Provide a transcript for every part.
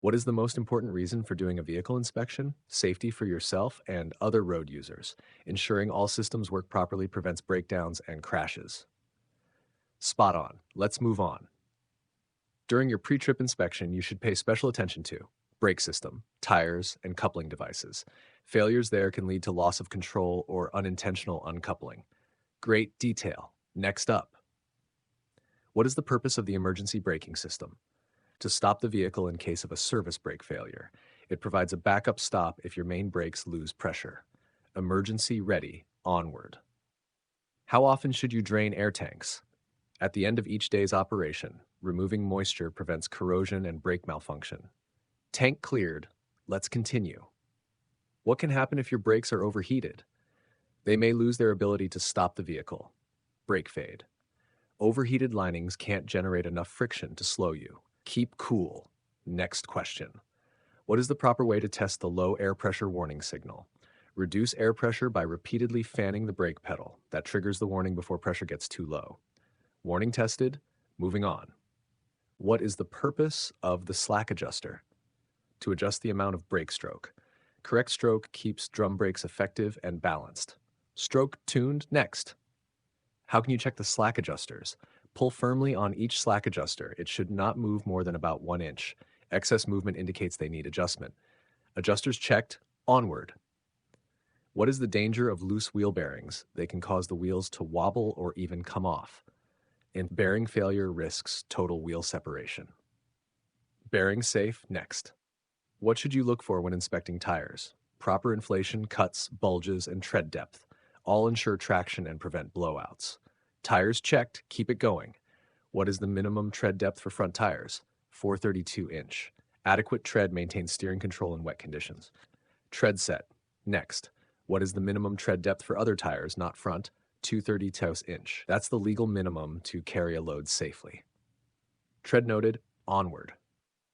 What is the most important reason for doing a vehicle inspection? Safety for yourself and other road users. Ensuring all systems work properly prevents breakdowns and crashes. Spot on. Let's move on. During your pre-trip inspection, you should pay special attention to brake system, tires, and coupling devices. Failures there can lead to loss of control or unintentional uncoupling. Great detail. Next up. What is the purpose of the emergency braking system? To stop the vehicle in case of a service brake failure. It provides a backup stop if your main brakes lose pressure. Emergency ready, onward. How often should you drain air tanks? At the end of each day's operation, removing moisture prevents corrosion and brake malfunction. Tank cleared, let's continue. What can happen if your brakes are overheated? They may lose their ability to stop the vehicle. Brake fade. Overheated linings can't generate enough friction to slow you. Keep cool. Next question. What is the proper way to test the low air pressure warning signal? Reduce air pressure by repeatedly fanning the brake pedal. That triggers the warning before pressure gets too low. Warning tested. Moving on. What is the purpose of the slack adjuster? To adjust the amount of brake stroke. Correct stroke keeps drum brakes effective and balanced. Stroke tuned. Next. How can you check the slack adjusters? Pull firmly on each slack adjuster. It should not move more than about 1 inch. Excess movement indicates they need adjustment. Adjusters checked. Onward. What is the danger of loose wheel bearings? They can cause the wheels to wobble or even come off. And bearing failure risks total wheel separation. Bearing safe. Next. What should you look for when inspecting tires? Proper inflation, cuts, bulges, and tread depth. All ensure traction and prevent blowouts. Tires checked, keep it going. What is the minimum tread depth for front tires? 432 inch. Adequate tread maintains steering control in wet conditions. Tread set. Next. What is the minimum tread depth for other tires, not front? 232 inch. That's the legal minimum to carry a load safely. Tread noted. Onward.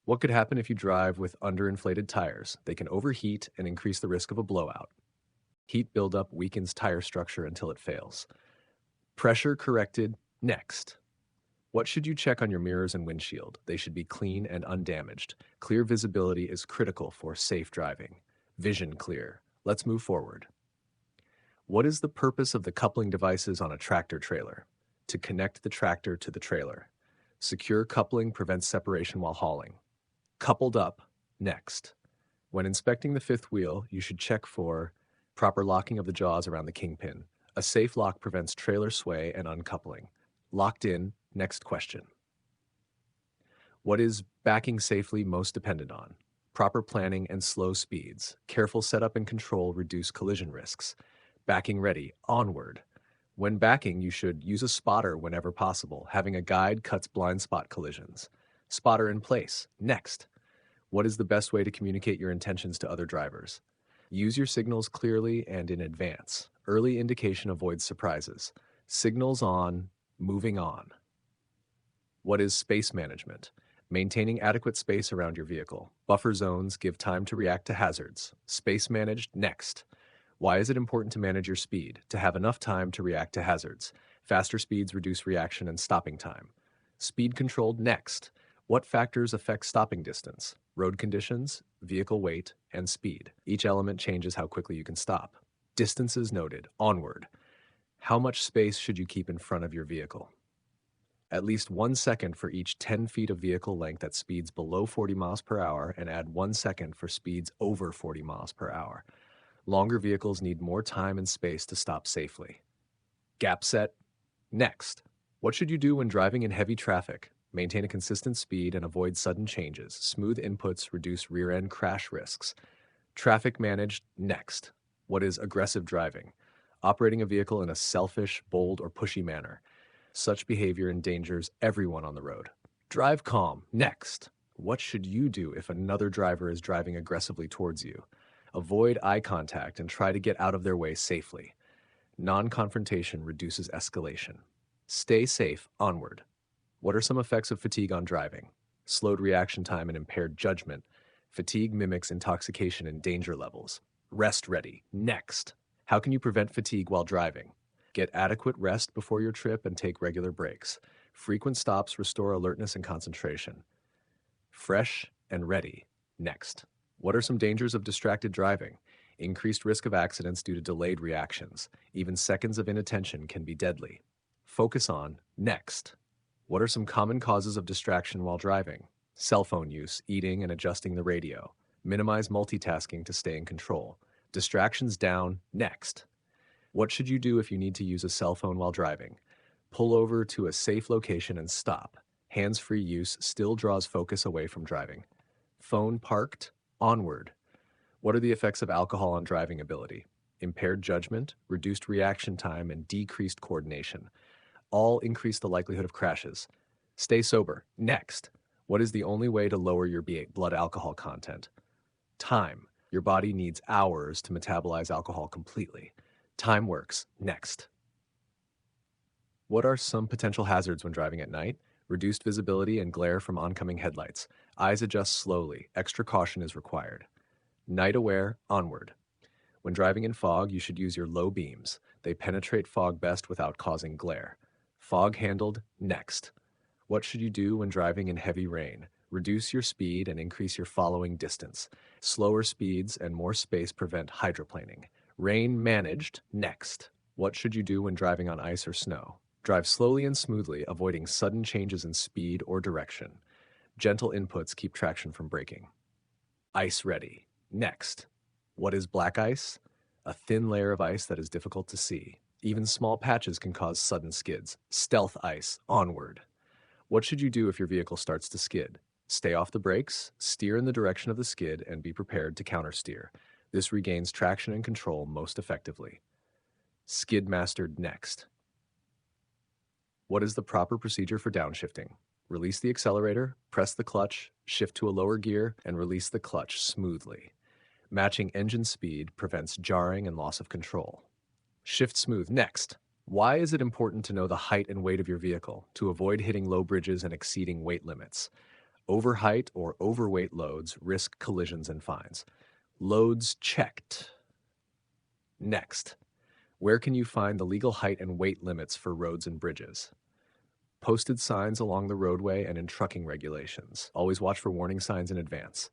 What could happen if you drive with underinflated tires? They can overheat and increase the risk of a blowout. Heat buildup weakens tire structure until it fails. Pressure corrected. Next. What should you check on your mirrors and windshield? They should be clean and undamaged. Clear visibility is critical for safe driving. Vision clear. Let's move forward. What is the purpose of the coupling devices on a tractor trailer? To connect the tractor to the trailer. Secure coupling prevents separation while hauling. Coupled up. Next. When inspecting the fifth wheel, you should check for proper locking of the jaws around the kingpin. A safe lock prevents trailer sway and uncoupling. Locked in. Next question. What is backing safely most dependent on? Proper planning and slow speeds. Careful setup and control reduce collision risks. Backing ready. Onward. When backing, you should use a spotter whenever possible. Having a guide cuts blind spot collisions. Spotter in place. Next. What is the best way to communicate your intentions to other drivers? Use your signals clearly and in advance. Early indication avoids surprises. Signals on. Moving on. What is space management? Maintaining adequate space around your vehicle. Buffer zones give time to react to hazards. Space managed. Next. Why is it important to manage your speed? To have enough time to react to hazards. Faster speeds reduce reaction and stopping time. Speed controlled. Next. What factors affect stopping distance? Road conditions, vehicle weight, and speed. Each element changes how quickly you can stop. Distances noted. Onward. How much space should you keep in front of your vehicle? At least 1 second for each 10 feet of vehicle length at speeds below 40 miles per hour, and add 1 second for speeds over 40 miles per hour. Longer vehicles need more time and space to stop safely. Gap set. Next. What should you do when driving in heavy traffic? Maintain a consistent speed and avoid sudden changes. Smooth inputs reduce rear-end crash risks. Traffic managed. Next. What is aggressive driving? Operating a vehicle in a selfish, bold, or pushy manner. Such behavior endangers everyone on the road. Drive calm. Next. What should you do if another driver is driving aggressively towards you? Avoid eye contact and try to get out of their way safely. Non-confrontation reduces escalation. Stay safe. Onward. What are some effects of fatigue on driving? Slowed reaction time and impaired judgment. Fatigue mimics intoxication and danger levels. Rest ready. Next. How can you prevent fatigue while driving? Get adequate rest before your trip and take regular breaks. Frequent stops restore alertness and concentration. Fresh and ready. Next. What are some dangers of distracted driving? Increased risk of accidents due to delayed reactions. Even seconds of inattention can be deadly. Focus on next. What are some common causes of distraction while driving? Cell phone use, eating, and adjusting the radio. Minimize multitasking to stay in control. Distractions down next. What should you do if you need to use a cell phone while driving? Pull over to a safe location and stop. Hands-free use still draws focus away from driving. Phone parked, onward. What are the effects of alcohol on driving ability? Impaired judgment, reduced reaction time, and decreased coordination. All increase the likelihood of crashes. Stay sober. Next. What is the only way to lower your blood alcohol content? Time. Your body needs hours to metabolize alcohol completely. Time works. Next. What are some potential hazards when driving at night? Reduced visibility and glare from oncoming headlights. Eyes adjust slowly. Extra caution is required. Night aware, onward. When driving in fog, you should use your low beams. They penetrate fog best without causing glare. Fog handled, next. What should you do when driving in heavy rain? Reduce your speed and increase your following distance. Slower speeds and more space prevent hydroplaning. Rain managed, next. What should you do when driving on ice or snow? Drive slowly and smoothly, avoiding sudden changes in speed or direction. Gentle inputs keep traction from breaking. Ice ready, next. What is black ice? A thin layer of ice that is difficult to see. Even small patches can cause sudden skids. Stealth ice, onward. What should you do if your vehicle starts to skid? Stay off the brakes, steer in the direction of the skid, and be prepared to countersteer. This regains traction and control most effectively. Skid mastered next. What is the proper procedure for downshifting? Release the accelerator, press the clutch, shift to a lower gear, and release the clutch smoothly. Matching engine speed prevents jarring and loss of control. Shift smooth next. Why is it important to know the height and weight of your vehicle to avoid hitting low bridges and exceeding weight limits? Overheight or overweight loads risk collisions and fines. Loads checked. Next. Where can you find the legal height and weight limits for roads and bridges? Posted signs along the roadway and in trucking regulations. Always watch for warning signs in advance.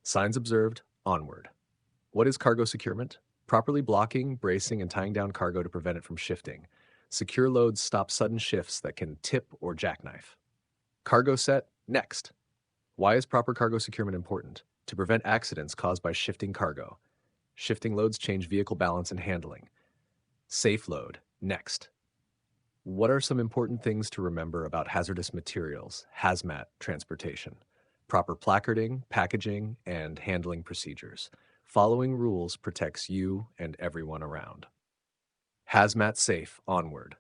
Signs observed, onward. What is cargo securement? Properly blocking, bracing, and tying down cargo to prevent it from shifting. Secure loads stop sudden shifts that can tip or jackknife. Cargo set, next. Why is proper cargo securement important? To prevent accidents caused by shifting cargo. Shifting loads change vehicle balance and handling. Safe load, next. What are some important things to remember about hazardous materials, hazmat transportation? Proper placarding, packaging, and handling procedures. Following rules protects you and everyone around. Hazmat safe, onward.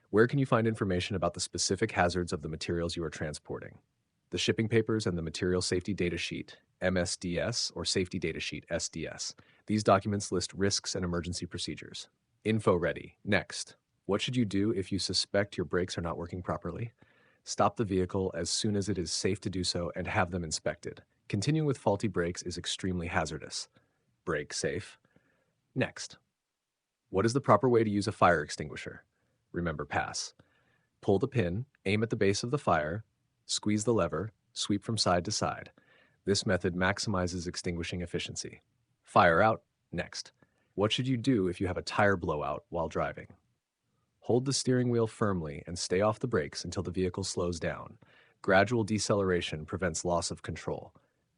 Where can you find information about the specific hazards of the materials you are transporting? The shipping papers and the Material Safety Data Sheet, MSDS, or Safety Data Sheet, SDS. These documents list risks and emergency procedures. Info ready, next. What should you do if you suspect your brakes are not working properly? Stop the vehicle as soon as it is safe to do so and have them inspected. Continuing with faulty brakes is extremely hazardous. Brake safe. Next. What is the proper way to use a fire extinguisher? Remember, pass. Pull the pin, aim at the base of the fire, squeeze the lever, sweep from side to side. This method maximizes extinguishing efficiency. Fire out. Next. What should you do if you have a tire blowout while driving? Hold the steering wheel firmly and stay off the brakes until the vehicle slows down. Gradual deceleration prevents loss of control.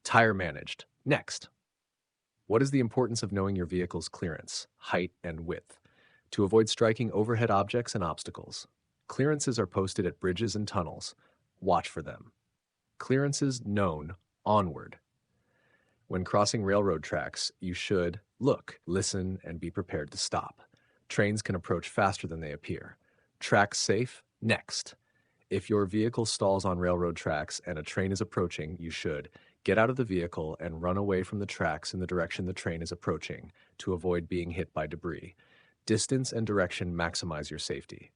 Tire managed. Next. What is the importance of knowing your vehicle's clearance, height, and width? To avoid striking overhead objects and obstacles. Clearances are posted at bridges and tunnels. Watch for them. Clearances known, onward. When crossing railroad tracks, you should look, listen, and be prepared to stop. Trains can approach faster than they appear. Track safe, next. If your vehicle stalls on railroad tracks and a train is approaching, you should get out of the vehicle and run away from the tracks in the direction the train is approaching to avoid being hit by debris. Distance and direction maximize your safety.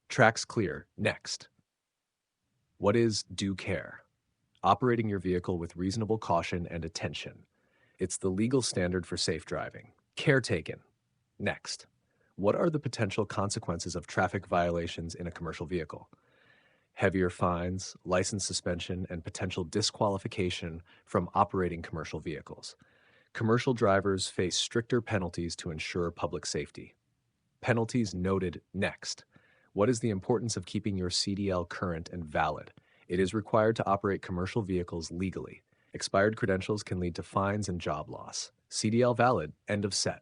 Tracks clear, next. What is due care? Operating your vehicle with reasonable caution and attention. It's the legal standard for safe driving. Care taken, next. What are the potential consequences of traffic violations in a commercial vehicle? heavier fines, license suspension, and potential disqualification from operating commercial vehicles. Commercial drivers face stricter penalties to ensure public safety. Penalties noted next. What is the importance of keeping your CDL current and valid? It is required to operate commercial vehicles legally. Expired credentials can lead to fines and job loss. CDL valid, end of set.